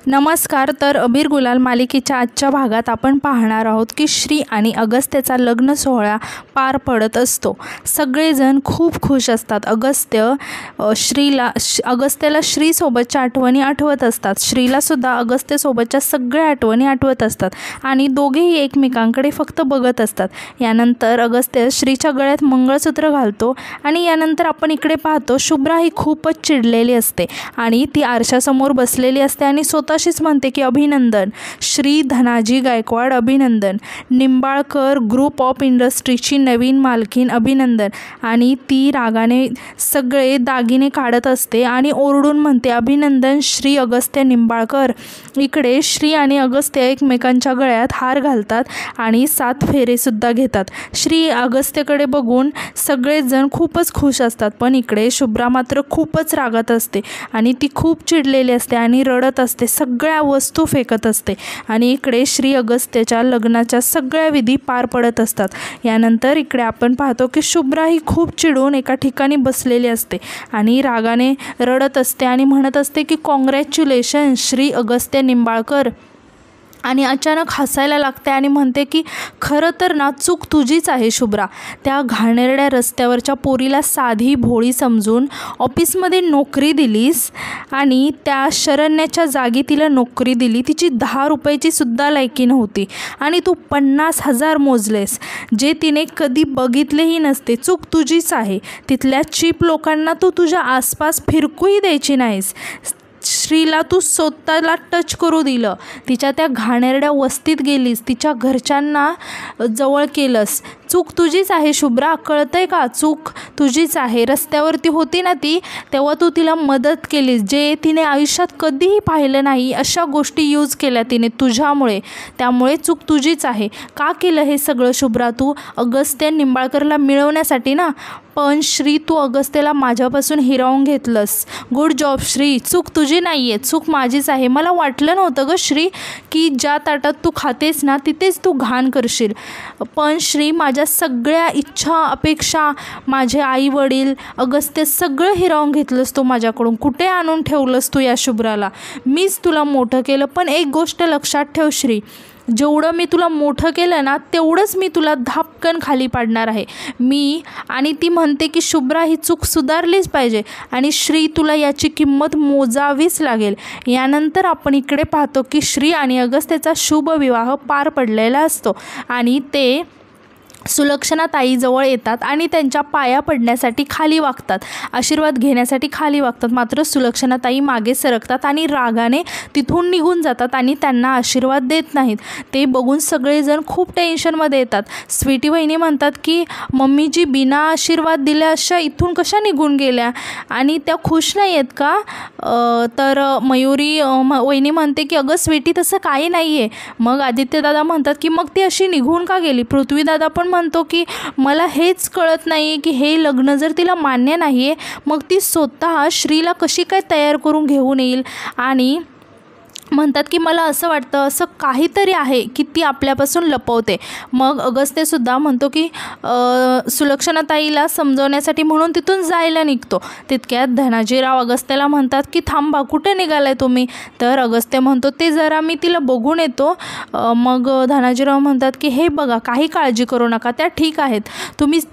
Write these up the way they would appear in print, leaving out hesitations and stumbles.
नमस्कार. तर अबीर गुलाल मालिकेच्या आजच्या भागात आपण पाहणार आहोत की श्री आणि अगस्त्यचा लग्न सोहळा पार पडत असतो. सगळेजण खूप खुश असतात. अगस्त्याला श्रीसोबतच्या आठवणी आठवत असतात. श्रीलासुद्धा अगस्त्यसोबतच्या सगळ्या आठवणी आठवत असतात आणि दोघेही एकमेकांकडे फक्त बघत असतात. यानंतर अगस्त्य श्रीच्या गळ्यात मंगळसूत्र घालतो आणि यानंतर आपण इकडे पाहतो शुभ्रा ही खूपच चिडलेली असते आणि ती आरशासमोर बसलेली असते आणि स्वतःशीच म्हणते की अभिनंदन श्री धनाजी गायकवाड, अभिनंदन निंबाळकर ग्रुप ऑफ इंडस्ट्रीची नवीन मालकीन, अभिनंदन. आणि ती रागाने सगळे दागिने काढत असते आणि ओरडून म्हणते अभिनंदन श्री अगस्त्य निंबाळकर. इकडे श्री आणि अगस्त्य एकमेकांच्या गळ्यात हार घालतात आणि 7 फेरेसुद्धा घेतात. श्री अगस्त्यकडे बघून सगळेजण खूपच खुश असतात, पण इकडे शुभ्रा मात्र खूपच रागात असते आणि ती खूप चिडलेली असते आणि रडत असते, सगळ्या वस्तू फेकत असते. आणि इकडे श्री अगस्त्यच्या लग्नाच्या सगळ्या विधी पार पडत असतात. यानंतर इकडे आपण पाहतो की शुभ्रा ही खूप चिडून एका ठिकाणी बसलेली असते आणि रागाने रडत असते आणि म्हणत असते की कॉंग्रॅच्युलेशन श्री अगस्त्य निंबाळकर. आणि अचानक हसायला लागते आणि म्हणते की खरं तर ना चूक तुझीच आहे शुभ्रा. त्या घाणेरड्या रस्त्यावरच्या पोरीला साधी भोळी समजून ऑफिसमध्ये नोकरी दिलीस आणि त्या शरण्याच्या जागी तिला नोकरी दिली. तिची 10 रुपयाची सुद्धा लायकी नव्हती आणि तू 50,000 मोजलेस, जे तिने कधी बघितलेही नसते. चूक तुझीच आहे. तिथल्या चीप लोकांना तू तुझ्या आसपास फिरकूही द्यायची नाहीस. श्रीला तू स्वतःला टच करू दिलं. तिच्या त्या घाणेरड्या वस्तीत गेलीस, तिच्या घरच्यांना जवळ केलंस. चूक तुझीच आहे शुभ्रा, कळतंय का? चूक तुझीच आहे. रस्त्यावरती होती ना ती, तेव्हा तू तिला मदत केलीस, जे तिने आयुष्यात कधीही पाहिलं नाही. अशा गोष्टी यूज केल्या तिने तुझ्यामुळे. त्यामुळे चूक तुझीच आहे. का केलं हे सगळं शुभ्रा तू? अगस्त्य निंबाळकरला मिळवण्यासाठी ना. पण श्री तू अगस्त्यला माझ्यापासून हिरावून घेतलंस. Good job Shri. चूक तुझी नाही आहे, चूक माझीच आहे. मला वाटलं नव्हतं गं श्री की ज्या ताटात तू खातेस ना तिथेच तू घाण करशील. पण श्री माझ्या सगळ्या इच्छा अपेक्षा, माझे आई वडील, अगस्त्य सगळं हिरावून घेतलंस तू माझ्याकडून. कुठे आणून ठेवलंस तू या शुभ्राला? मीच तुला मोठं केलं. पण एक गोष्ट लक्षात ठेव श्री, जेवढं मी तुला मोठं केलं ना तेवढंच मी तुला धापकन खाली पाडणार आहे मी. आणि ती म्हणते की शुभ्रा ही चूक सुधारलीच पाहिजे आणि श्री तुला याची किंमत मोजावीच लागेल. यानंतर आपण इकडे पाहतो की श्री आणि अगस्त्यचा शुभ विवाह पार पडलेला असतो आणि ते सुलक्षणा ताईजवळ येतात आणि त्यांच्या पाया पडण्यासाठी खाली वागतात, आशीर्वाद घेण्यासाठी खाली वागतात. मात्र सुलक्षणा ताई मागे सरकतात आणि रागाने तिथून निघून जातात आणि त्यांना आशीर्वाद देत नाहीत. ते बघून सगळेजण खूप टेन्शनमध्ये येतात. स्वीटी वहिनी म्हणतात की मम्मीजी बिना आशीर्वाद दिल्या अशा इथून कशा निघून गेल्या आणि त्या खुश नाही आहेत का? तर मयुरी वहिनी म्हणते की अगं स्वीटी तसं काही नाही आहे. मग आदित्यदादा म्हणतात की मग ती अशी निघून का गेली? पृथ्वीदादा पण म्हणतो की मला हेच कळत नाही की हे लग्न जर तिला मान्य नाही आहे मग ती स्वतः श्रीला कशी काय तयार करून घेऊन येईल. आणि म्हणतात की मला असं वाटतं असं काहीतरी आहे की ती आपल्यापासून लपवते. मग अगस्त्यसुद्धा म्हणतो की सुलक्षणाताईला समजवण्यासाठी म्हणून तिथून जायला निघतो. तितक्यात धनाजीराव अगस्त्याला म्हणतात की थांबा, कुठे निघालाय तुम्ही? तर अगस्त्य म्हणतो ते जरा मी तिला बघून येतो. मग धनाजीराव म्हणतात की हे बघा, काही काळजी करू नका, त्या ठीक आहेत.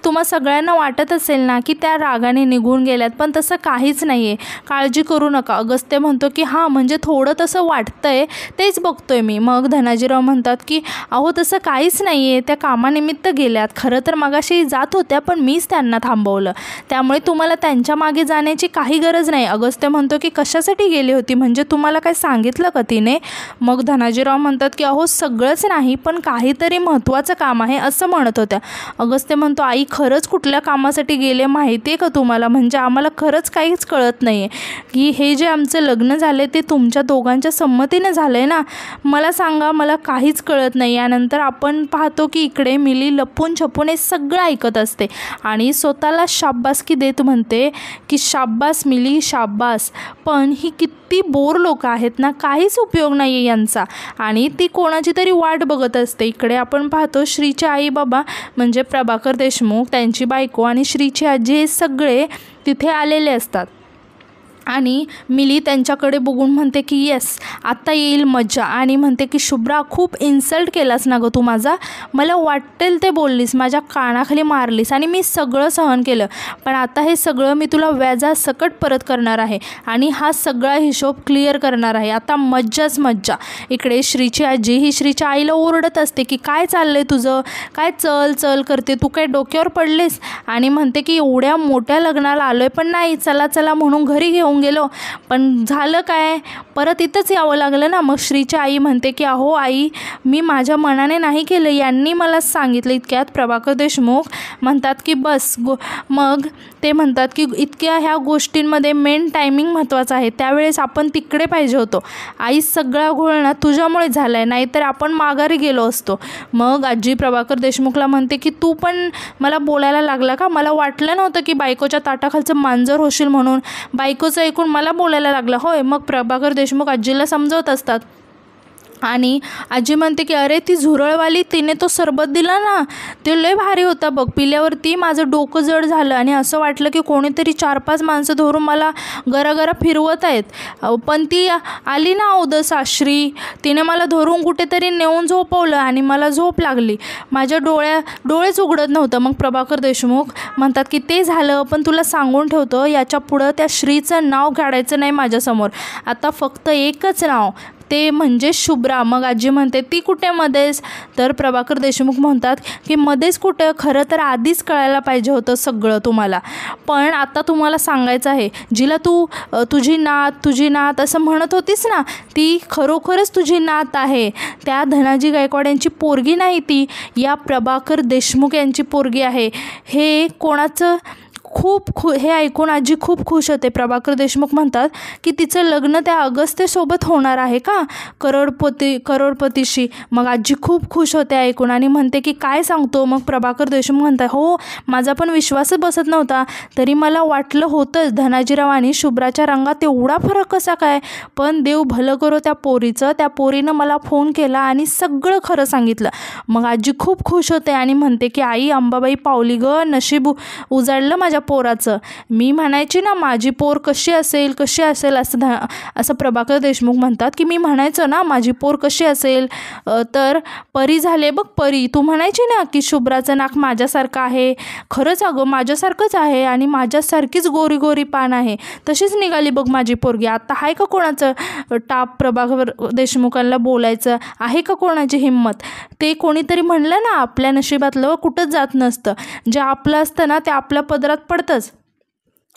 तुम्हा सगळ्यांना वाटत असेल ना की त्या रागाने निघून गेल्यात, पण तसं काहीच नाही आहे, काळजी करू नका. अगस्त्य म्हणतो की हां म्हणजे थोडं तसं वाटतंय, तेच बघतोय मी. मग धनाजीराव म्हणतात की अहो तसं काहीच नाही आहे, त्या कामानिमित्त गेल्यात. खरं तर मगाशी जात होत्या पण मीच त्यांना थांबवलं, त्यामुळे तुम्हाला त्यांच्या मागे जाण्याची काही गरज नाही. अगस्त्य म्हणतो की कशासाठी गेली होती, म्हणजे तुम्हाला काय सांगितलं का तिने? मग धनाजीराव म्हणतात की अहो सगळंच नाही, पण काहीतरी महत्त्वाचं काम आहे असं म्हणत होत्या. अगस्त्य म्हणतो आई खरंच कुठल्या कामासाठी गेले माहिती आहे का तुम्हाला? म्हणजे आम्हाला खरंच काहीच कळत नाही आहे की हे जे आमचं लग्न झालं ते तुमच्या दोघांच्या संमतीने झालं आहे ना. मला सांगा, मला काहीच कळत नाही. यानंतर आपण पाहतो की इकडे मिली लपून छपून हे सगळं ऐकत असते आणि स्वतःला शाब्बासकी देत म्हणते की शाब्बास मिली शाब्बास. पण ही किती बोर लोक आहेत ना, काहीच उपयोग नाही आहे यांचा. आणि ती कोणाची तरी वाट बघत असते. इकडे आपण पाहतो श्रीचे आई बाबा म्हणजे प्रभाकर देशमुख, त्यांची बायको आणि श्रीची आजी हे सगळे तिथे आलेले असतात. आणि मिली त्यांच्याकडे बघून म्हणते की येस आता येईल मजा, आणि म्हणते की शुभ्रा खूप इन्सल्ट केलास ना गं तू माझा, मला वाटेल ते बोललीस, माझ्या कानाखाली मारलीस आणि मी सगळं सहन केलं, पण आता हे सगळं मी तुला व्याजासकट परत करणार आहे आणि हा सगळा हिशोब क्लिअर करणार आहे, आता मज्जाच मज्जा. इकडे श्रीची आजी ही श्रीच्या आईला ओरडत असते की काय चाललंय तुझं, काय चल चल करते, तू काय डोक्यावर पडलेस, आणि म्हणते की एवढ्या मोठ्या लग्नाला आलोय पण नाही चला चला म्हणून घरी घेऊन गेलो, पण झालं काय, परत इथंच यावं लागलं ना. मग श्रीची आई म्हणते की अहो आई, मी माझ्या मनाने नाही केलं, यांनी मला सांगितलं. इतक्यात प्रभाकर देशमुख म्हणतात की बस मग ते म्हणतात की इतक्या ह्या गोष्टींमध्ये मेन टायमिंग महत्त्वाचं आहे, त्यावेळेस आपण तिकडे पाहिजे होतो, आई सगळा घोळ ना तुझ्यामुळे झाला आहे, नाहीतर आपण माघारी गेलो असतो. मग आजी प्रभाकर देशमुखला म्हणते की तू पण मला बोलायला लागला का, मला वाटलं नव्हतं की बायकोच्या ताटाखालचं मांजर होशील म्हणून, बायकोचं ऐकून मला बोलायला लागलं होय. मग प्रभाकर देशमुख आजीला समजवत असतात आणि आजी म्हणते की अरे ती झुरळवाली तिने तो सरबत दिला ना, ते लय भारी होता बघ, पिल्यावरती माझं डोकं जड झालं आणि असं वाटलं की कोणीतरी 4-5 माणसं धरून मला गरागरा फिरवत आहेत, पण ती आली ना औदस आश्री, तिने मला धरून कुठेतरी नेऊन झोपवलं आणि मला झोप लागली, माझ्या डोळेच उघडत नव्हतं. मग प्रभाकर देशमुख म्हणतात की ते झालं, पण तुला सांगून ठेवतो याच्या पुढं त्या श्रीचं नाव काढायचं नाही माझ्यासमोर, आता फक्त एकच नाव, ते म्हणजे शुभ्रा. मग आजी म्हणते ती कुठे मध्येच, तर प्रभाकर देशमुख म्हणतात की मध्येच कुठं, खरं तर आधीच कळायला पाहिजे होतं सगळं तुम्हाला, पण आता तुम्हाला सांगायचं आहे, जिला तू तुझी नात असं म्हणत होतीस ना, ती खरोखरच तुझी नात आहे, त्या धनाजी गायकवाड यांची पोरगी नाही, ती या प्रभाकर देशमुख यांची पोरगी आहे. हे कोणाचं हे ऐकून आजी खूप खुश होते. प्रभाकर देशमुख म्हणतात की तिचं लग्न त्या अगस्त्यसोबत होणार आहे का, करोडपतीशी. मग आजी खूप खुश होते ऐकून आणि म्हणते की काय सांगतो. मग प्रभाकर देशमुख म्हणतात हो, माझा पण विश्वासच बसत नव्हता, तरी मला वाटलं होतंच धनाजीराव आणि शुभ्राच्या रंगात एवढा फरक कसा काय, पण देव भलं करो त्या पोरीचं, त्या पोरीनं मला फोन केला आणि सगळं खरं सांगितलं. मग आजी खूप खुश होते आणि म्हणते की आई अंबाबाई पावली ग, नशीब उजाडलं माझ्या पोराचं. मी म्हणायची ना माझी पोर कशी असेल असं प्रभाकर देशमुख म्हणतात की मी म्हणायचं ना माझी पोर कशी असेल, तर परी झाले बघ परी. तू म्हणायची ना की शुभ्राचं नाक माझ्यासारखं आहे, खरंच अगं माझ्यासारखंच आहे आणि माझ्यासारखीच गोरी गोरी पान आहे, तशीच निघाली बघ माझी पोरगी. आता आहे का कोणाचं टाप प्रभाकर देशमुखांना बोलायचं, आहे का कोणाची हिंमत. ते कोणीतरी म्हणलं ना आपल्या नशिबातलं कुठंच जात नसतं, जे आपलं असतं ना ते आपल्या पदरात पडतंच.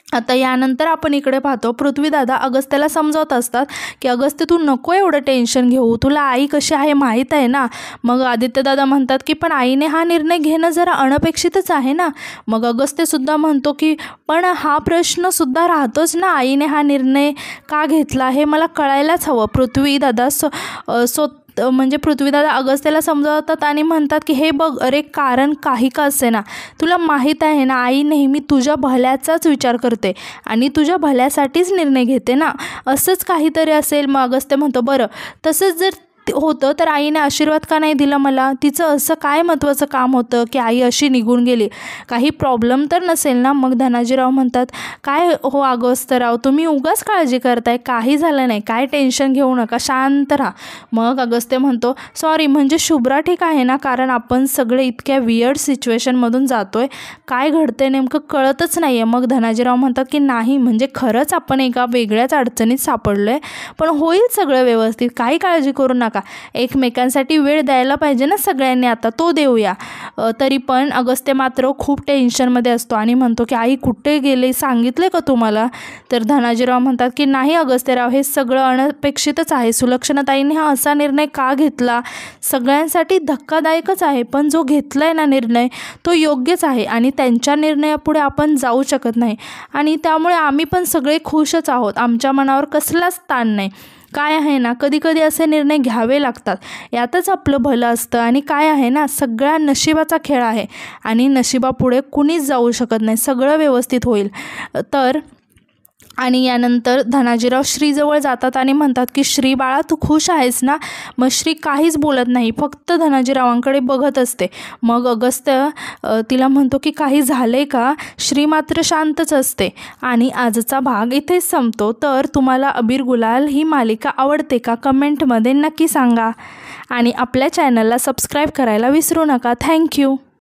आता यानंतर आपण इकडे पाहतो पृथ्वीदादा अगस्त्याला समजावत असतात की अगस्त्य तू नको एवढं टेन्शन घेऊ, तुला आई कशी आहे माहीत आहे ना. मग आदित्यदादा म्हणतात की पण आईने हा निर्णय घेणं जरा अनपेक्षितच आहे ना. मग अगस्त्यसुद्धा म्हणतो की पण हा प्रश्नसुद्धा राहतोच ना, आईने हा निर्णय का घेतला हे मला कळायलाच हवं. पृथ्वीदादा म्हणजे पृथ्वीदादा अगस्त्याला समजावतात आणि म्हणतात की हे बघ अरे कारण काही का असे ना, तुला माहीत आहे ना आई नेहमी तुझ्या भल्याचाच विचार करते आणि तुझ्या भल्यासाठीच निर्णय घेते ना, असंच काहीतरी असेल. मग अगस्त्य म्हणतो बरं तसंच जर होतं तर आईने आशीर्वाद का नाही दिला मला, तिचं असं काय महत्त्वाचं काम होतं की आई अशी निघून गेली, काही प्रॉब्लेम तर नसेल ना. मग धनाजीराव म्हणतात काय हो अगस्त्यराव, तुम्ही उगाच काळजी करताय, काही झालं नाही, काय टेन्शन घेऊ नका, शांत राहा. मग अगस्त्य म्हणतो सॉरी म्हणजे शुभ्रा ठीक आहे ना, कारण आपण सगळे इतक्या वियर्ड सिच्युएशनमधून जातोय, काय घडतंय नेमकं कळतच नाही आहे. मग धनाजीराव म्हणतात की नाही म्हणजे खरंच आपण एका वेगळ्याच अडचणीत सापडलो आहे, पण होईल सगळं व्यवस्थित, काही काळजी करू नका, एकमेकांसाठी वेळ द्यायला पाहिजे ना सगळ्यांनी, आता तो देऊया. तरी पण अगस्त्य मात्र खूप टेन्शनमध्ये असतो आणि म्हणतो की आई कुठे गेले, सांगितले का तुम्हाला. तर धनाजीराव म्हणतात की नाही अगस्त्यराव, हे सगळं अनपेक्षितच आहे, सुलक्षणाताईंनी हा असा निर्णय का घेतला सगळ्यांसाठी धक्कादायकच आहे, पण जो घेतला आहे ना निर्णय तो योग्यच आहे आणि त्यांच्या निर्णयापुढे आपण जाऊ शकत नाही आणि त्यामुळे आम्ही पण सगळे खुशच आहोत, आमच्या मनावर कसलाच ताण नाही. काय आहे ना कधी कधी असे निर्णय घ्यावे लागतात, यातच आपलं भलं असतं आणि काय आहे ना सगळ्या नशिबाचा खेळ आहे आणि नशिबापुढे कुणीच जाऊ शकत नाही, सगळं व्यवस्थित होईल. तर आणि यानंतर धनाजीराव श्रीजवळ जातात आणि म्हणतात की श्री बाळा तू खुश आहेस ना. मग श्री काहीच बोलत नाही, फक्त धनाजीरावांकडे बघत असते. मग अगस्त्य तिला म्हणतो की काही झाले का. श्री मात्र शांतच असते. आणि आजचा भाग इथेच संपतो. तर तुम्हाला अबीर गुलाल ही मालिका आवडते का, कमेंटमध्ये नक्की सांगा. आणि आपल्या चॅनलला सबस्क्राईब करायला विसरू नका. थँक्यू.